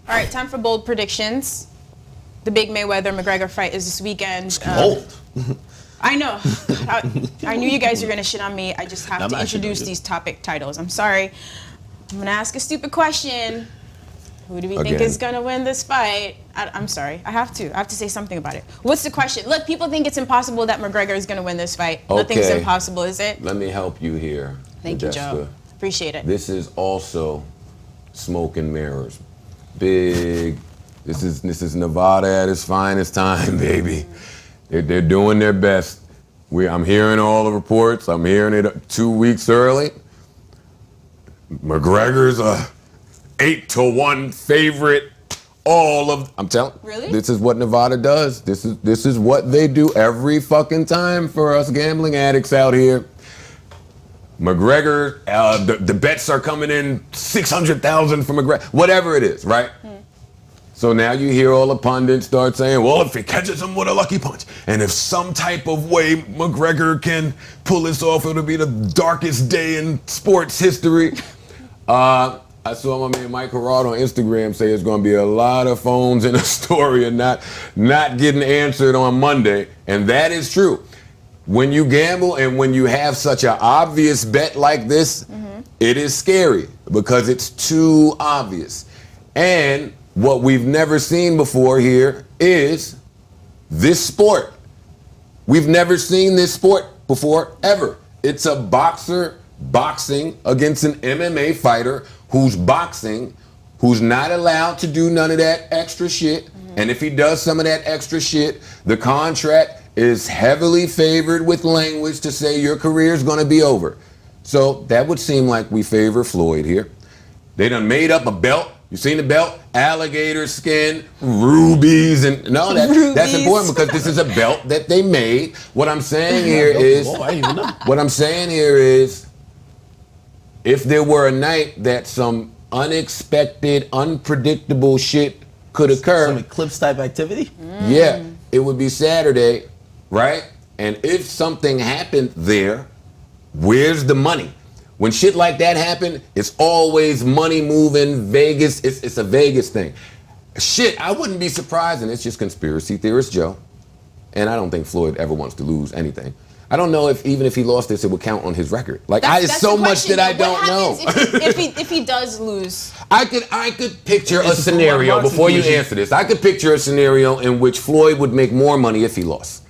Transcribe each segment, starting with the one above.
All right, time for bold predictions. The big Mayweather-McGregor fight is this weekend. Bold. I know. I knew you guys were going to shit on me. I just have to introduce these topic titles. I'm sorry. I'm going to ask a stupid question. Who do we think is going to win this fight? I'm sorry. I have to say something about it. What's the question? Look, people think it's impossible that McGregor is going to win this fight. Okay. Nothing's impossible, is it? Let me help you here. Thank you, Joe. Appreciate it. This is also smoke and mirrors. Big. This is Nevada at its finest time, baby. They're doing their best. I'm hearing all the reports. I'm hearing it 2 weeks early. McGregor's a 8-1 favorite. I'm telling. Really? This is what Nevada does. This is what they do every fucking time for us gambling addicts out here. McGregor, the bets are coming in 600,000 for McGregor. Whatever it is, right? So now you hear all the pundits start saying, well, if he catches him with a lucky punch, and if some type of way McGregor can pull this off, it'll be the darkest day in sports history. I saw my man Mike Harrod on Instagram say there's going to be a lot of phones in Astoria not getting answered on Monday, and that is true. When you gamble and when you have such an obvious bet like this, it is scary because it's too obvious. And what we've never seen before here is this sport. We've never seen this sport before, ever. It's a boxer boxing against an MMA fighter who's boxing, who's not allowed to do none of that extra shit. And if he does some of that extra shit, the contract is heavily favored with language to say your career is going to be over. So that would seem like we favor Floyd here. They done made up a belt. You seen the belt? Alligator skin, rubies, and that's important because this is a belt that they made. What I'm saying here is, if there were a night that some unexpected, unpredictable shit could occur, some eclipse type activity, yeah, it would be Saturday, right? And if something happened there, where's the money? When shit like that happen, it's always money moving, Vegas. It's a Vegas thing. Shit, I wouldn't be surprised, and it's just conspiracy theorist Joe. And I don't think Floyd ever wants to lose anything. I don't know if even if he lost this, it would count on his record. Like, it's so much that I don't know. If he does lose? I could picture a scenario, before you answer this, I could picture a scenario in which Floyd would make more money if he lost.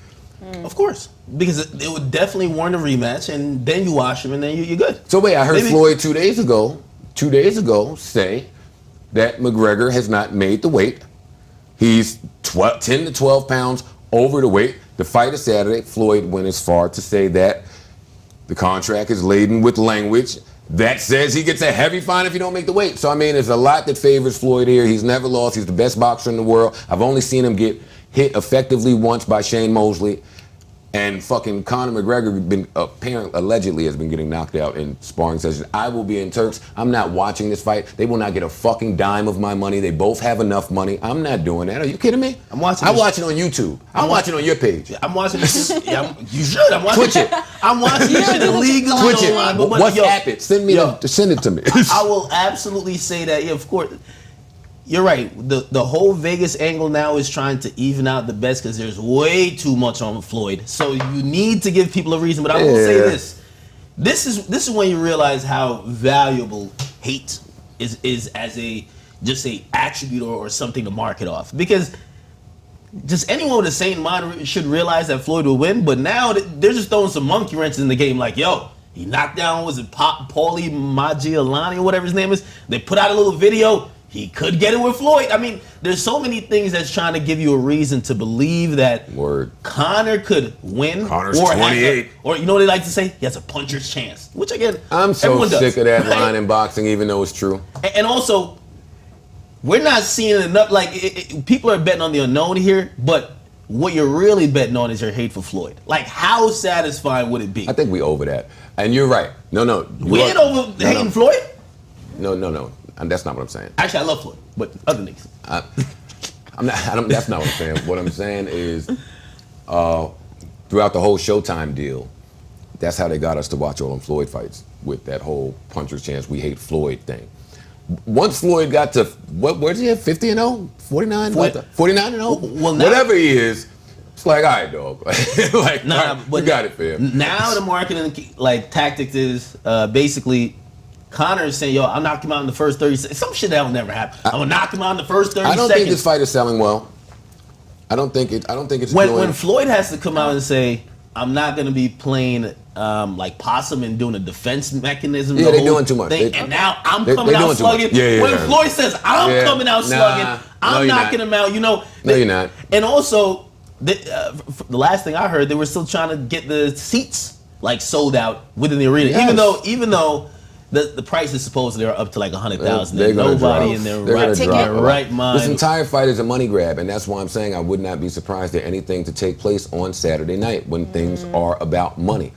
Of course. Because it would definitely warrant a rematch, and then you wash him, and then you're good. So wait, I heard Floyd 2 days ago say that McGregor has not made the weight. He's 10 to 12 pounds over the weight. The fight is Saturday. Floyd went as far to say that the contract is laden with language that says he gets a heavy fine if you don't make the weight. So, I mean, there's a lot that favors Floyd here. He's never lost. He's the best boxer in the world. I've only seen him get hit effectively once by Shane Mosley. And fucking Conor McGregor allegedly has been getting knocked out in sparring sessions. I will be in Turks. I'm not watching this fight. They will not get a fucking dime of my money. They both have enough money. I'm not doing that. Are you kidding me? I'm watching it on YouTube. I'm watching it on your page. I'm watching this. You should. I'm watching Twitch it. I'm watching this shit illegally. Twitch it. WhatsApp it. Send it to me. I will absolutely say that. Yeah, of course. You're right. The whole Vegas angle now is trying to even out the bets because there's way too much on Floyd. So you need to give people a reason. But I will say this. This is when you realize how valuable hate is as a attribute or something to market off. Because just anyone with a sane mind should realize that Floyd will win. But now they're just throwing some monkey wrenches in the game. Like, yo, he knocked down, was it Paulie Maggiolani or whatever his name is? They put out a little video. He could get it with Floyd. I mean, there's so many things that's trying to give you a reason to believe that Conor could win. Conor's 28. Or you know what they like to say? He has a puncher's chance. Which, again, I'm so sick of that line in boxing, even though it's true. And also, we're not seeing enough. Like, people are betting on the unknown here, but what you're really betting on is your hate for Floyd. Like, how satisfying would it be? I think we over that. And you're right. No. We ain't over hating Floyd? No. And that's not what I'm saying. Actually, I love Floyd, but other niggas. That's not what I'm saying. What I'm saying is, throughout the whole Showtime deal, that's how they got us to watch all them Floyd fights with that whole puncher's chance, we hate Floyd thing. once Floyd got to, where's he at, 50 and 0? 49? 49 and 0? Well, now, whatever he is, it's like, all right, dog. Like, nah, right, but you got it, fam. Now the marketing like tactics is basically Conor is saying, yo, I'll knock him out in the first 30 seconds. Some shit that'll never happen. I'm gonna knock him out in the first 30 seconds. I don't think this fight is selling well. I don't think it's when Floyd has to come out and say, I'm not gonna be playing like possum and doing a defense mechanism. Yeah, they're doing too much. And now I'm coming out slugging. When Floyd says I'm coming out slugging, I'm knocking him out. You know. No, you're not. And also, the last thing I heard, they were still trying to get the seats like sold out within the arena, Yes. even though the prices supposedly are up to like 100,000. They're gonna Nobody drop. in their They're right mind. This entire fight is a money grab, and that's why I'm saying I would not be surprised at anything to take place on Saturday night when things are about money.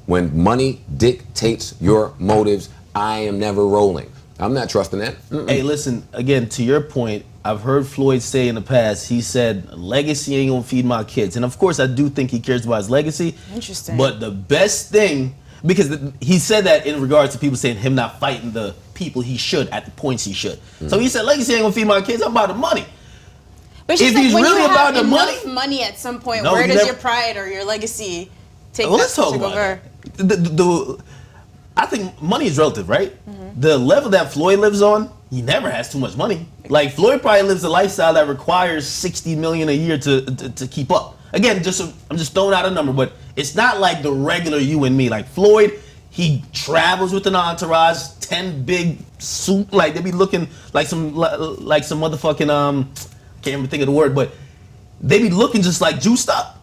When money dictates your motives, I am never rolling. I'm not trusting that. Hey, listen, again, to your point, I've heard Floyd say in the past, he said, legacy ain't gonna feed my kids. And of course, I do think he cares about his legacy. Interesting. But the best thing, because he said that in regards to people saying him not fighting the people he should at the points he should. So he said, legacy ain't gonna feed my kids, I'm about the money. But if he's when really you have about the enough money at some point, No, where you does never- your pride or your legacy take let's talk take about over? that. I think money is relative, right? The level that Floyd lives on, he never has too much money. Like Floyd probably lives a lifestyle that requires $60 million a year to keep up. Again, I'm just throwing out a number, but it's not like the regular you and me. Like Floyd, he travels with an entourage, 10 big suit, like they be looking like some motherfucking can't even think of the word, but they be looking just like juiced up.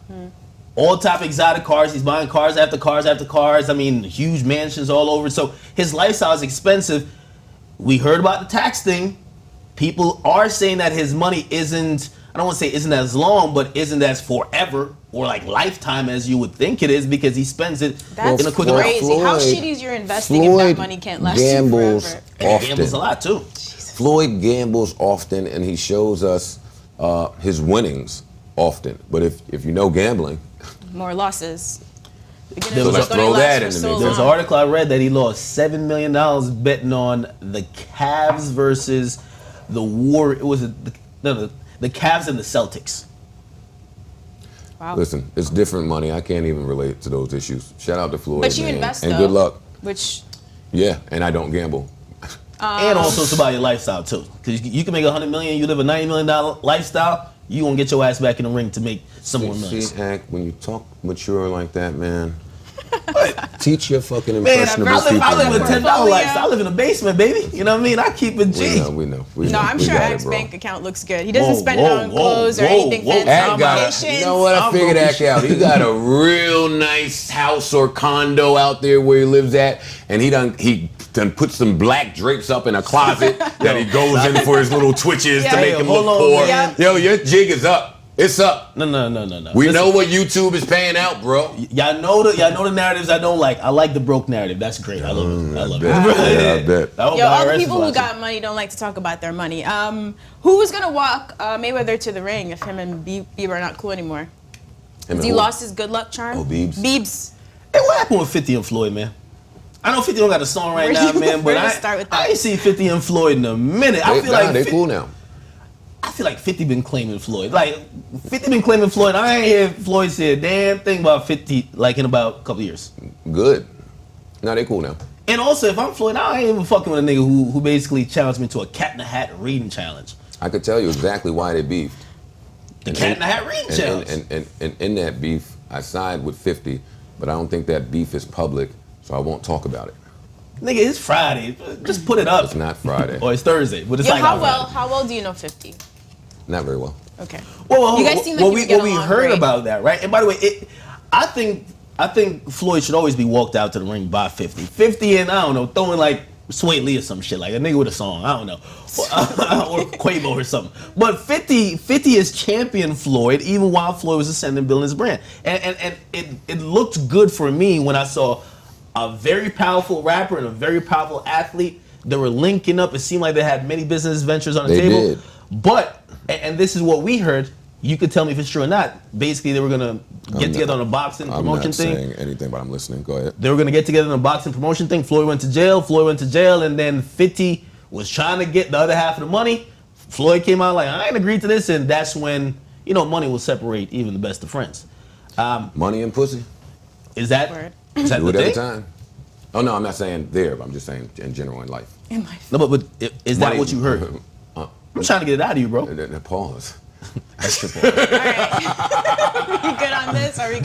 All type of exotic cars. He's buying cars after cars after cars. I mean, huge mansions all over. So his lifestyle is expensive. We heard about the tax thing. People are saying that his money isn't, I don't want to say isn't as long, but isn't as forever or like lifetime as you would think it is, because he spends it That's in a quick crazy. Floyd- How shitty is your investing if that money can't last you gambles forever? And he gambles a lot too. Floyd gambles often, and he shows us his winnings often. But if you know gambling, More losses. So let's throw that in the mix. There's an article I read that he lost $7 million betting on the Cavs versus the War. It was the Cavs and the Celtics. Wow. listen, it's different money. I can't even relate to those issues. Shout out to Floyd, But you man. invest, and though. good luck. Which Yeah, and I don't gamble. And also it's about your lifestyle too. Because you can make $100 million, you live a $90 million lifestyle, you gonna get your ass back in the ring to make some more millions. See, Ack, when you talk mature like that, man, teach your fucking Man, impressionable I people. I live a man. $10 lifestyle. I live in a basement, baby. You know what I mean? I keep it G. We know. no, I'm we sure got it, Ack's bro. bank account looks good. He doesn't Whoa, spend whoa, it on whoa, clothes or whoa, anything whoa. fancy. Ack On got vacations. you know what? I I'm figured broke Ack as shit. out. He got a real nice house or condo out there where he lives at, and he done put some black drapes up in a closet that he goes in for his little twitches to Yeah. make Hey, him look hold on, poor. man. Yo, your jig is up. It's up. No. We Listen, know what YouTube is paying out, bro. Y'all know the narratives I don't like. I like the broke narrative. That's great. I love it. I love it. Yeah, I bet. I hope Yo, the all IRS the is people who watching. got money don't like to talk about their money. Who was gonna walk Mayweather to the ring if him and Bieber are not cool anymore? Has he lost his good luck charm? Oh, Biebs. Biebs. Hey, what happened with 50 and Floyd, man? I know 50 don't got a song right Where now, you- man, where but to start with that? I ain't seen 50 and Floyd in a minute. I feel like they 50, cool now. I feel like 50 been claiming Floyd. Like 50 been claiming Floyd. I ain't hear Floyd say a damn thing about 50 like in about a couple years. Good. No, they cool now. And also, if I'm Floyd, I ain't even fucking with a nigga who basically challenged me to a cat in the hat reading challenge. I could tell you exactly why they beefed. The cat in the hat reading challenge. And in that beef, I side with 50, but I don't think that beef is public, so I won't talk about it. Nigga, it's Friday. Just put it up. It's not Friday. Or it's Thursday. But it's Yo, like how not Friday. well do you know 50? Not very well. Okay. Well, You guys seem like you would get we along heard great. about that, right? And by the way, I think Floyd should always be walked out to the ring by 50. 50 and I don't know, throwing like Sway Lee or some shit, like a nigga with a song, I don't know, or Quavo or something. But 50 is champion Floyd even while Floyd was ascending, building his brand, and it looked good for me when I saw a very powerful rapper and a very powerful athlete. They were linking up. It seemed like they had many business ventures on the They table. did. But, and this is what we heard, you could tell me if it's true or not. Basically, they were going to get together on a boxing I'm promotion not thing. saying anything, but I'm listening. Go ahead. They were going to get together on a boxing promotion thing. Floyd went to jail, and then 50 was trying to get the other half of the money. Floyd came out like, I ain't agreed to this, and that's when, you know, money will separate even the best of friends. Money and pussy. Is that Word. is that Do the it every thing? time. Oh no, I'm not saying there, but I'm just saying in general in life. In life. No, but is that Money- what you heard? I'm trying to get it out of you, bro. Pause. All right. You good on this? Are we good?